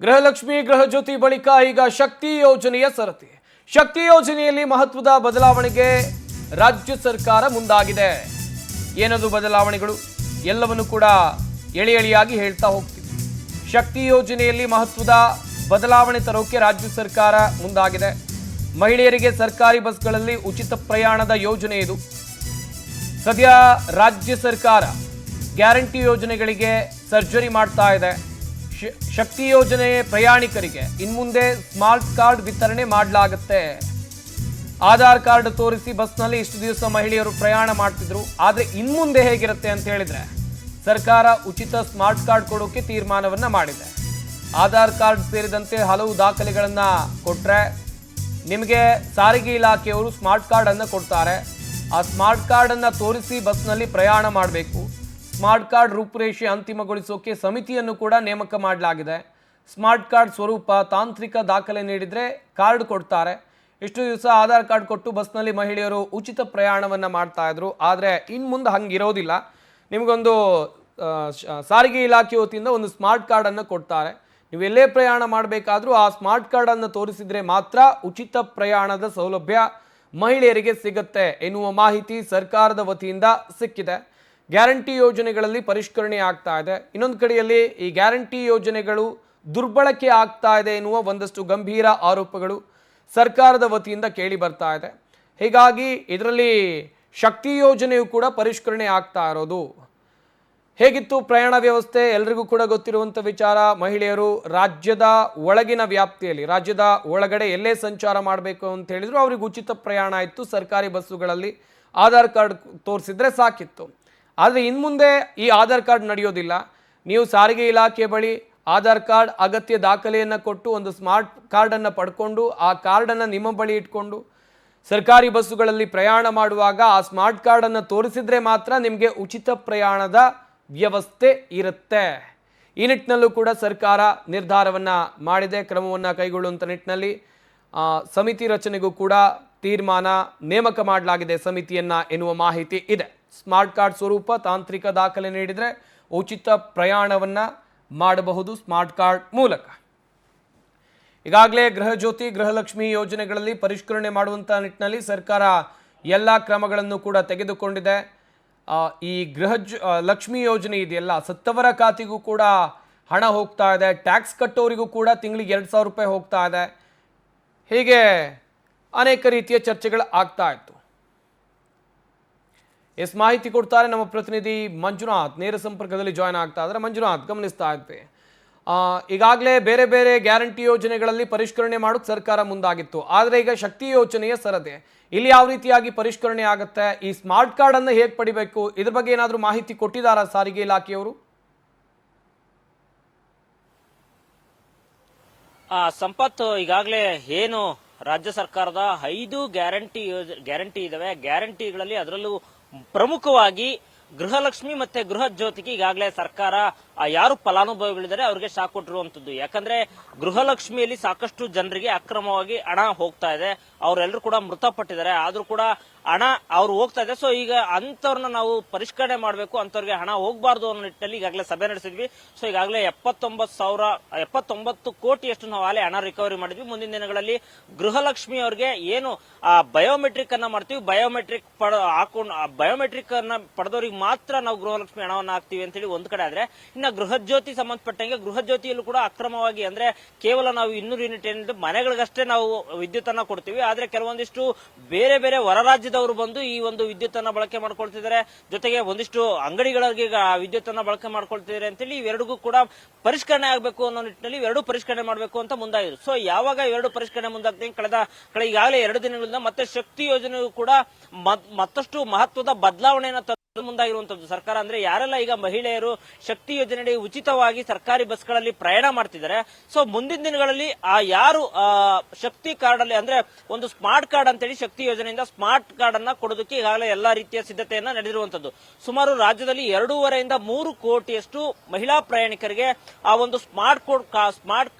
ಗೃಹಲಕ್ಷ್ಮಿ ಗೃಹಜ್ಯೋತಿ ಬಳಿಕ ಈಗ ಶಕ್ತಿ ಯೋಜನೆಯ ಸರತಿ. ಶಕ್ತಿ ಯೋಜನೆಯಲ್ಲಿ ಮಹತ್ವದ ಬದಲಾವಣೆಗೆ ರಾಜ್ಯ ಸರ್ಕಾರ ಮುಂದಾಗಿದೆ. ಏನದು ಬದಲಾವಣೆಗಳು ಎಲ್ಲವನ್ನು ಕೂಡ ಎಳೆ ಎಳೆಯಾಗಿ ಹೇಳ್ತಾ ಹೋಗ್ತೀವಿ. ಶಕ್ತಿ ಯೋಜನೆಯಲ್ಲಿ ಮಹತ್ವದ ಬದಲಾವಣೆ ತರೋಕೆ ರಾಜ್ಯ ಸರ್ಕಾರ ಮುಂದಾಗಿದೆ. ಮಹಿಳೆಯರಿಗೆ ಸರ್ಕಾರಿ ಬಸ್ಗಳಲ್ಲಿ ಉಚಿತ ಪ್ರಯಾಣದ ಯೋಜನೆ ಇದು. ಸದ್ಯ ರಾಜ್ಯ ಸರ್ಕಾರ ಗ್ಯಾರಂಟಿ ಯೋಜನೆಗಳಿಗೆ ಸರ್ಜರಿ ಮಾಡ್ತಾ ಇದೆ. ಶಕ್ತಿ ಯೋಜನೆ ಪ್ರಯಾಣಿಕರಿಗೆ ಇನ್ಮುಂದೆ ಸ್ಮಾರ್ಟ್ ಕಾರ್ಡ್ ವಿತರಣೆ ಮಾಡಲಾಗುತ್ತೆ. ಆಧಾರ್ ಕಾರ್ಡ್ ತೋರಿಸಿ ಬಸ್ನಲ್ಲಿ ಇಷ್ಟು ದಿವಸ ಮಹಿಳೆಯರು ಪ್ರಯಾಣ ಮಾಡ್ತಿದ್ರು. ಆದರೆ ಇನ್ಮುಂದೆ ಹೇಗಿರುತ್ತೆ ಅಂತ ಹೇಳಿದ್ರೆ ಸರ್ಕಾರ ಉಚಿತ ಸ್ಮಾರ್ಟ್ ಕಾರ್ಡ್ ಕೊಡೋಕೆ ತೀರ್ಮಾನವನ್ನ ಮಾಡಿದೆ. ಆಧಾರ್ ಕಾರ್ಡ್ ಸೇರಿದಂತೆ ಹಲವು ದಾಖಲೆಗಳನ್ನ ಕೊಟ್ರೆ ನಿಮಗೆ ಸಾರಿಗೆ ಇಲಾಖೆಯವರು ಸ್ಮಾರ್ಟ್ ಕಾರ್ಡ್ ಅನ್ನು ಕೊಡ್ತಾರೆ. ಆ ಸ್ಮಾರ್ಟ್ ಕಾರ್ಡ್ ಅನ್ನ ತೋರಿಸಿ ಬಸ್ನಲ್ಲಿ ಪ್ರಯಾಣ ಮಾಡಬೇಕು. ಸ್ಮಾರ್ಟ್ ಕಾರ್ಡ್ ರೂಪುರೇಷೆ ಅಂತಿಮಗೊಳಿಸೋಕೆ ಸಮಿತಿಯನ್ನು ಕೂಡ ನೇಮಕ ಮಾಡಲಾಗಿದೆ. ಸ್ಮಾರ್ಟ್ ಕಾರ್ಡ್ ಸ್ವರೂಪ ತಾಂತ್ರಿಕ ದಾಖಲೆ ನೀಡಿದರೆ ಕಾರ್ಡ್ ಕೊಡ್ತಾರೆ. ಇಷ್ಟು ದಿವಸ ಆಧಾರ್ ಕಾರ್ಡ್ ಕೊಟ್ಟು ಬಸ್ನಲ್ಲಿ ಮಹಿಳೆಯರು ಉಚಿತ ಪ್ರಯಾಣವನ್ನು ಮಾಡ್ತಾ ಇದ್ರು. ಆದರೆ ಇನ್ನು ಮುಂದೆ ಹಂಗಿರೋದಿಲ್ಲ. ನಿಮಗೊಂದು ಸಾರಿಗೆ ಇಲಾಖೆ ವತಿಯಿಂದ ಒಂದು ಸ್ಮಾರ್ಟ್ ಕಾರ್ಡನ್ನು ಕೊಡ್ತಾರೆ. ನೀವು ಎಲ್ಲೇ ಪ್ರಯಾಣ ಮಾಡಬೇಕಾದ್ರೂ ಆ ಸ್ಮಾರ್ಟ್ ಕಾರ್ಡನ್ನು ತೋರಿಸಿದರೆ ಮಾತ್ರ ಉಚಿತ ಪ್ರಯಾಣದ ಸೌಲಭ್ಯ ಮಹಿಳೆಯರಿಗೆ ಸಿಗುತ್ತೆ ಎನ್ನುವ ಮಾಹಿತಿ ಸರ್ಕಾರದ ವತಿಯಿಂದ ಸಿಕ್ಕಿದೆ. ಗ್ಯಾರಂಟಿ ಯೋಜನೆಗಳಲ್ಲಿ ಪರಿಷ್ಕರಣೆ ಆಗ್ತಾ ಇದೆ. ಇನ್ನೊಂದು ಕಡೆಯಲ್ಲಿ ಈ ಗ್ಯಾರಂಟಿ ಯೋಜನೆಗಳು ದುರ್ಬಳಕೆ ಆಗ್ತಾ ಇದೆ ಎನ್ನುವ ಒಂದಷ್ಟು ಗಂಭೀರ ಆರೋಪಗಳು ಸರ್ಕಾರದ ವತಿಯಿಂದ ಕೇಳಿ ಬರ್ತಾ ಇದೆ. ಹೀಗಾಗಿ ಇದರಲ್ಲಿ ಶಕ್ತಿ ಯೋಜನೆಯು ಕೂಡ ಪರಿಷ್ಕರಣೆ ಆಗ್ತಾ ಇರೋದು. ಹೇಗಿತ್ತು ಪ್ರಯಾಣ ವ್ಯವಸ್ಥೆ ಎಲ್ರಿಗೂ ಕೂಡ ಗೊತ್ತಿರುವಂಥ ವಿಚಾರ. ಮಹಿಳೆಯರು ರಾಜ್ಯದ ಒಳಗಿನ ವ್ಯಾಪ್ತಿಯಲ್ಲಿ, ರಾಜ್ಯದ ಒಳಗಡೆ ಎಲ್ಲೇ ಸಂಚಾರ ಮಾಡಬೇಕು ಅಂತ ಹೇಳಿದ್ರು ಅವ್ರಿಗೆ ಉಚಿತ ಪ್ರಯಾಣ ಇತ್ತು. ಸರ್ಕಾರಿ ಬಸ್ಸುಗಳಲ್ಲಿ ಆಧಾರ್ ಕಾರ್ಡ್ ತೋರಿಸಿದ್ರೆ ಸಾಕಿತ್ತು. ಆದರೆ ಇನ್ಮುಂದೆ ಈ ಆಧಾರ್ ಕಾರ್ಡ್ ನಡೆಯೋದಿಲ್ಲ. ನೀವು ಸಾರಿಗೆ ಇಲಾಖೆ ಬಳಿ ಆಧಾರ್ ಕಾರ್ಡ್ ಅಗತ್ಯ ದಾಖಲೆಯನ್ನು ಕೊಟ್ಟು ಒಂದು ಸ್ಮಾರ್ಟ್ ಕಾರ್ಡನ್ನು ಪಡ್ಕೊಂಡು ಆ ಕಾರ್ಡನ್ನು ನಿಮ್ಮ ಬಳಿ ಇಟ್ಕೊಂಡು ಸರ್ಕಾರಿ ಬಸ್ಸುಗಳಲ್ಲಿ ಪ್ರಯಾಣ ಮಾಡುವಾಗ ಆ ಸ್ಮಾರ್ಟ್ ಕಾರ್ಡನ್ನು ತೋರಿಸಿದ್ರೆ ಮಾತ್ರ ನಿಮಗೆ ಉಚಿತ ಪ್ರಯಾಣದ ವ್ಯವಸ್ಥೆ ಇರುತ್ತೆ. ಈ ನಿಟ್ಟಿನಲ್ಲೂ ಕೂಡ ಸರ್ಕಾರ ನಿರ್ಧಾರವನ್ನು ಮಾಡಿದೆ. ಕ್ರಮವನ್ನು ಕೈಗೊಳ್ಳುವಂಥ ನಿಟ್ಟಿನಲ್ಲಿ ಸಮಿತಿ ರಚನೆಗೂ ಕೂಡ ತೀರ್ಮಾನ ನೇಮಕ ಮಾಡಲಾಗಿದೆ ಸಮಿತಿಯನ್ನು ಎನ್ನುವ ಮಾಹಿತಿ ಇದೆ. ಸ್ಮಾರ್ಟ್ ಕಾರ್ಡ್ ಸ್ವರೂಪ ತಾಂತ್ರಿಕ ದಾಖಲೆ ನೀಡಿದರೆ ಉಚಿತ ಪ್ರಯಾಣವನ್ನು ಮಾಡಬಹುದು ಸ್ಮಾರ್ಟ್ ಕಾರ್ಡ್ ಮೂಲಕ. ಈಗಾಗಲೇ ಗೃಹಜ್ಯೋತಿ ಗೃಹಲಕ್ಷ್ಮಿ ಯೋಜನೆಗಳಲ್ಲಿ ಪರಿಷ್ಕರಣೆ ಮಾಡುವಂಥ ನಿಟ್ಟಿನಲ್ಲಿ ಸರ್ಕಾರ ಎಲ್ಲ ಕ್ರಮಗಳನ್ನು ಕೂಡ ತೆಗೆದುಕೊಂಡಿದೆ. ಈ ಲಕ್ಷ್ಮಿ ಯೋಜನೆ ಇದೆಯಲ್ಲ, ಸತ್ತವರ ಖಾತೆಗೂ ಕೂಡ ಹಣ ಹೋಗ್ತಾ ಇದೆ. ಟ್ಯಾಕ್ಸ್ ಕಟ್ಟೋರಿಗೂ ಕೂಡ ತಿಂಗಳಿಗೆ 2,000 ರೂಪಾಯಿ ಹೋಗ್ತಾ ಇದೆ. ಹೀಗೆ ಅನೇಕ ರೀತಿಯ ಚರ್ಚೆಗಳು ಆಗ್ತಾ ಇತ್ತು. ಎಸ್ ಮಾಹಿತಿ ಕೊಡ್ತಾರೆ ನಮ್ಮ ಪ್ರತಿನಿಧಿ ಮಂಜುನಾಥ್, ನೇರ ಸಂಪರ್ಕದಲ್ಲಿ ಜಾಯ್ನ್ ಆಗ್ತಾ ಇದ್ದಾರೆ. ಮಂಜುನಾಥ್, ಗಮನಿಸ್ತಾ ಇದ್ವಿ ಈಗಾಗಲೇ ಬೇರೆ ಬೇರೆ ಗ್ಯಾರಂಟಿ ಯೋಜನೆಗಳಲ್ಲಿ ಪರಿಷ್ಕರಣೆ ಮಾಡೋಕೆ ಸರ್ಕಾರ ಮುಂದಾಗಿತ್ತು. ಆದರೆ ಈಗ ಶಕ್ತಿ ಯೋಜನೆಯ ಸರದಿ ಇಲ್ಲಿ ಯಾವ ರೀತಿಯಾಗಿ ಪರಿಷ್ಕರಣೆ ಆಗುತ್ತೆ, ಈ ಸ್ಮಾರ್ಟ್ ಕಾರ್ಡ್ ಅನ್ನು ಹೇಗೆ ಪಡಿಬೇಕು, ಇದ್ರ ಬಗ್ಗೆ ಏನಾದರೂ ಮಾಹಿತಿ ಕೊಟ್ಟಿದ್ದಾರಾ ಸಾರಿಗೆ ಇಲಾಖೆಯವರು? ಸಂಪತ್, ಈಗಾಗಲೇ ಏನು ರಾಜ್ಯ ಸರ್ಕಾರದ 5 ಗ್ಯಾರಂಟಿ ಇದಾವೆ. ಗ್ಯಾರಂಟಿಗಳಲ್ಲಿ ಅದರಲ್ಲೂ ಪ್ರಮುಖವಾಗಿ ಗೃಹಲಕ್ಷ್ಮಿ ಮತ್ತೆ ಗೃಹ ಜ್ಯೋತಿಗೆ ಈಗಾಗಲೇ ಸರ್ಕಾರ ಯಾರು ಫಲಾನುಭವಿಗಳಿದ್ದಾರೆ ಅವರಿಗೆ ಶಾಕ್ ಕೊಟ್ಟಿರುವಂತದ್ದು. ಯಾಕಂದ್ರೆ ಗೃಹಲಕ್ಷ್ಮಿಯಲ್ಲಿ ಸಾಕಷ್ಟು ಜನರಿಗೆ ಅಕ್ರಮವಾಗಿ ಹಣ ಹೋಗ್ತಾ ಇದೆ. ಅವರೆಲ್ಲರೂ ಕೂಡ ಮೃತಪಟ್ಟಿದ್ದಾರೆ. ಆದ್ರೂ ಕೂಡ ಹಣ ಅವ್ರು ಹೋಗ್ತಾ ಇದೆ. ಸೊ ಈಗ ಅಂತವ್ರನ್ನ ನಾವು ಪರಿಷ್ಕರಣೆ ಮಾಡಬೇಕು, ಅಂತವ್ರಿಗೆ ಹಣ ಹೋಗಬಾರ್ದು ಅನ್ನೋ ನಿಟ್ಟಿನಲ್ಲಿ ಈಗಾಗಲೇ ಸಭೆ ನಡೆಸಿದ್ವಿ. ಸೊ ಈಗಾಗಲೇ 79 ಕೋಟಿಯಷ್ಟು ನಾವು ಆಲೆ ಹಣ ರಿಕವರಿ ಮಾಡಿದ್ವಿ. ಮುಂದಿನ ದಿನಗಳಲ್ಲಿ ಗೃಹಲಕ್ಷ್ಮಿ ಅವ್ರಿಗೆ ಏನು ಬಯೋಮೆಟ್ರಿಕ್ ಅನ್ನ ಮಾಡ್ತೀವಿ, ಬಯೋಮೆಟ್ರಿಕ್ ಅನ್ನ ಪಡೆದವ್ರಿಗೆ ಮಾತ್ರ ನಾವು ಗೃಹಲಕ್ಷ್ಮಿ ಹಣವನ್ನು ಹಾಕ್ತಿವಿ ಅಂತ ಹೇಳಿ ಒಂದ್ ಕಡೆ ಆದ್ರೆ, ಇನ್ನ ಗೃಹ ಜ್ಯೋತಿ ಸಂಬಂಧಪಟ್ಟಂಗೆ ಗೃಹ ಜ್ಯೋತಿಯಲ್ಲೂ ಕೂಡ ಅಕ್ರಮವಾಗಿ ಅಂದ್ರೆ ಕೇವಲ ನಾವು 200 ಯೂನಿಟ್ ಏನಿದೆ ಮನೆಗಳಿಗಷ್ಟೇ ನಾವು ವಿದ್ಯುತ್ ಅನ್ನ ಕೊಡ್ತೀವಿ. ಆದ್ರೆ ಕೆಲವೊಂದಿಷ್ಟು ಬೇರೆ ಬೇರೆ ಹೊರ ರಾಜ್ಯದವರು ಬಂದು ಈ ಒಂದು ವಿದ್ಯುತ್ ಅನ್ನ ಬಳಕೆ ಮಾಡ್ಕೊಳ್ತಿದ್ದಾರೆ. ಜೊತೆಗೆ ಒಂದಿಷ್ಟು ಅಂಗಡಿಗಳಿಗೆ ವಿದ್ಯುತ್ ಅನ್ನ ಬಳಕೆ ಮಾಡ್ಕೊಳ್ತಿದ್ದಾರೆ ಅಂತೇಳಿ ಇವೆರಡಿಗೂ ಕೂಡ ಪರಿಷ್ಕರಣೆ ಆಗಬೇಕು ಅನ್ನೋ ನಿಟ್ಟಿನಲ್ಲಿ ಇವೆರಡೂ ಪರಿಷ್ಕರಣೆ ಮಾಡಬೇಕು ಅಂತ ಮುಂದಾಗಿದ್ರು. ಸೊ ಯಾವಾಗ ಇವೆರಡು ಪರಿಷ್ಕರಣೆ ಮುಂದಾಗ್ತೀವಿ, ಕಳೆದ ಈಗಾಗಲೇ 2 ದಿನಗಳಿಂದ ಮತ್ತೆ ಶಕ್ತಿ ಯೋಜನೆಯು ಕೂಡ ಮತ್ತಷ್ಟು ಮಹತ್ವದ ಬದಲಾವಣೆಯನ್ನು ಮುಂದಾಗಿರುವಂತದ್ದು ಸರ್ಕಾರ. ಅಂದ್ರೆ ಯಾರೆಲ್ಲ ಈಗ ಮಹಿಳೆಯರು ಶಕ್ತಿ ಯೋಜನೆಯಡಿ ಉಚಿತವಾಗಿ ಸರ್ಕಾರಿ ಬಸ್ಗಳಲ್ಲಿ ಪ್ರಯಾಣ ಮಾಡ್ತಿದ್ದಾರೆ, ಸೊ ಮುಂದಿನ ದಿನಗಳಲ್ಲಿ ಯಾರು ಶಕ್ತಿ ಕಾರ್ಡ್ ಅಲ್ಲಿ ಅಂದ್ರೆ ಒಂದು ಸ್ಮಾರ್ಟ್ ಕಾರ್ಡ್ ಅಂತೇಳಿ ಶಕ್ತಿ ಯೋಜನೆಯಿಂದ ಸ್ಮಾರ್ಟ್ ಕಾರ್ಡ್ ಅನ್ನ ಕೊಡೋದಕ್ಕೆ ಈಗಾಗಲೇ ಎಲ್ಲಾ ರೀತಿಯ ಸಿದ್ಧತೆಯನ್ನ ನಡೆದಿರುವಂತದ್ದು. ಸುಮಾರು ರಾಜ್ಯದಲ್ಲಿ 2.5 ಇಂದ 3 ಕೋಟಿಯಷ್ಟು ಮಹಿಳಾ ಪ್ರಯಾಣಿಕರಿಗೆ ಆ ಒಂದು ಸ್ಮಾರ್ಟ್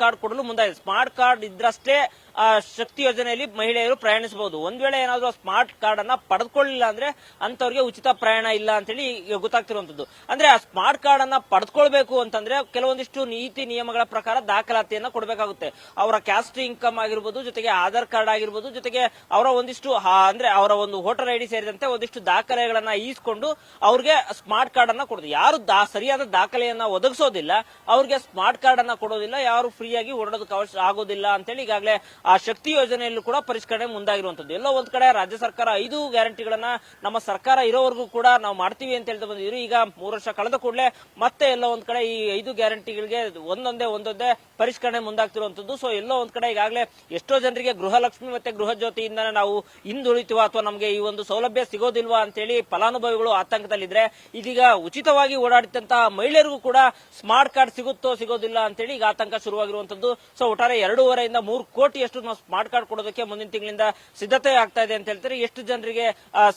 ಕಾರ್ಡ್ ಕೊಡಲು ಮುಂದಾಗಿದೆ. ಸ್ಮಾರ್ಟ್ ಕಾರ್ಡ್ ಇದ್ರಷ್ಟೇ ಆ ಶಕ್ತಿ ಯೋಜನೆಯಲ್ಲಿ ಮಹಿಳೆಯರು ಪ್ರಯಾಣಿಸಬಹುದು. ಒಂದ್ ವೇಳೆ ಏನಾದ್ರು ಸ್ಮಾರ್ಟ್ ಕಾರ್ಡ್ ಅನ್ನ ಪಡೆದುಕೊಳ್ಳಿಲ್ಲ ಅಂದ್ರೆ ಅಂತವ್ರಿಗೆ ಉಚಿತ ಪ್ರಯಾಣ ಇಲ್ಲ ಅಂತೇಳಿ ಈಗ ಗೊತ್ತಾಗ್ತಿರುವಂತದ್ದು. ಅಂದ್ರೆ ಆ ಸ್ಮಾರ್ಟ್ ಕಾರ್ಡ್ ಅನ್ನ ಪಡೆದುಕೊಳ್ಬೇಕು ಅಂತಂದ್ರೆ ಕೆಲವೊಂದಿಷ್ಟು ನೀತಿ ನಿಯಮಗಳ ಪ್ರಕಾರ ದಾಖಲಾತಿಯನ್ನ ಕೊಡಬೇಕಾಗುತ್ತೆ. ಅವರ ಕ್ಯಾಸ್ಟ್ ಇನ್ಕಮ್ ಆಗಿರ್ಬೋದು, ಜೊತೆಗೆ ಆಧಾರ್ ಕಾರ್ಡ್ ಆಗಿರ್ಬೋದು, ಜೊತೆಗೆ ಅವರ ಒಂದಿಷ್ಟು ಅಂದ್ರೆ ಅವರ ಒಂದು ವೋಟರ್ ಐಡಿ ಸೇರಿದಂತೆ ಒಂದಿಷ್ಟು ದಾಖಲೆಗಳನ್ನ ಈಸ್ಕೊಂಡು ಅವ್ರಿಗೆ ಸ್ಮಾರ್ಟ್ ಕಾರ್ಡ್ ಅನ್ನ ಕೊಡೋದು. ಯಾರು ಸರಿಯಾದ ದಾಖಲೆಯನ್ನ ಒದಗಿಸೋದಿಲ್ಲ ಅವ್ರಿಗೆ ಸ್ಮಾರ್ಟ್ ಕಾರ್ಡ್ ಅನ್ನ ಕೊಡೋದಿಲ್ಲ, ಯಾರು ಫ್ರೀಯಾಗಿ ಓಡಾಡೋದಕ್ಕೆ ಅವಶ್ಯ ಆಗೋದಿಲ್ಲ ಅಂತೇಳಿ ಈಗಾಗಲೇ ಆ ಶಕ್ತಿ ಯೋಜನೆಯಲ್ಲೂ ಕೂಡ ಪರಿಷ್ಕರಣೆ ಮುಂದಾಗಿರುವಂತದ್ದು. ಎಲ್ಲೋ ಒಂದ್ ಕಡೆ ರಾಜ್ಯ ಸರ್ಕಾರ 5 ಗ್ಯಾರಂಟಿಗಳನ್ನ ನಮ್ಮ ಸರ್ಕಾರ ಇರೋವರೆಗೂ ಕೂಡ ನಾವು ಮಾಡ್ತೀವಿ ಅಂತ ಹೇಳ್ತಾ ಬಂದಿದ್ರು. ಈಗ 3 ವರ್ಷ ಕಳೆದ ಕೂಡಲೇ ಮತ್ತೆ ಎಲ್ಲೋ ಒಂದ್ ಕಡೆ ಈ 5 ಗ್ಯಾರಂಟಿಗಳಿಗೆ ಒಂದೊಂದೇ ಪರಿಷ್ಕರಣೆ ಮುಂದಾಗ್ತಿರುವಂತದ್ದು. ಸೊ ಎಲ್ಲೋ ಒಂದ್ ಕಡೆ ಈಗಾಗಲೇ ಎಷ್ಟೋ ಜನರಿಗೆ ಗೃಹಲಕ್ಷ್ಮಿ ಮತ್ತೆ ಗೃಹ ಜ್ಯೋತಿಯಿಂದ ನಾವು ಹಿಂದುಳಿತೀವ ಅಥವಾ ನಮಗೆ ಈ ಒಂದು ಸೌಲಭ್ಯ ಸಿಗೋದಿಲ್ವಾ ಅಂತೇಳಿ ಫಲಾನುಭವಿಗಳು ಆತಂಕದಲ್ಲಿದ್ರೆ, ಇದೀಗ ಉಚಿತವಾಗಿ ಓಡಾಡುತ್ತಂತಹ ಮಹಿಳೆಯರಿಗೂ ಕೂಡ ಸ್ಮಾರ್ಟ್ ಕಾರ್ಡ್ ಸಿಗುತ್ತೋ ಸಿಗೋದಿಲ್ಲ ಅಂತೇಳಿ ಈಗ ಆತಂಕ ಶುರುವಾಗಿರುವಂತದ್ದು. ಸೊ ಒಟ್ಟಾರೆ 2.5 ಇಂದ 3 ಕೋಟಿಯಷ್ಟು ನಾವು ಸ್ಮಾರ್ಟ್ ಕಾರ್ಡ್ ಕೊಡೋದಕ್ಕೆ ಮುಂದಿನ ತಿಂಗಳಿಂದ ಸಿದ್ಧತೆ ಆಗ್ತಾ ಇದೆ ಅಂತ ಹೇಳ್ತಾರೆ. ಎಷ್ಟು ಜನರಿಗೆ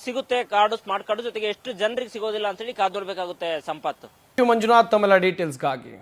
ಸಿಗುತ್ತೆ ಕಾರ್ಡ್, ಸ್ಮಾರ್ಟ್ ಕಾರ್ಡ್, ಜೊತೆಗೆ ಎಷ್ಟು ಜನರಿಗೆ ಸಿಗೋದಿಲ್ಲ ಅಂತೇಳಿ ಕಾದೋಡ್ಬೇಕಾಗುತ್ತೆ ಸಂಪತ್. ಮಂಜುನಾಥ್ ತಮ್ಮೆಲ್ಲ ಡೀಟೇಲ್ಸ್ಗಾಗಿ.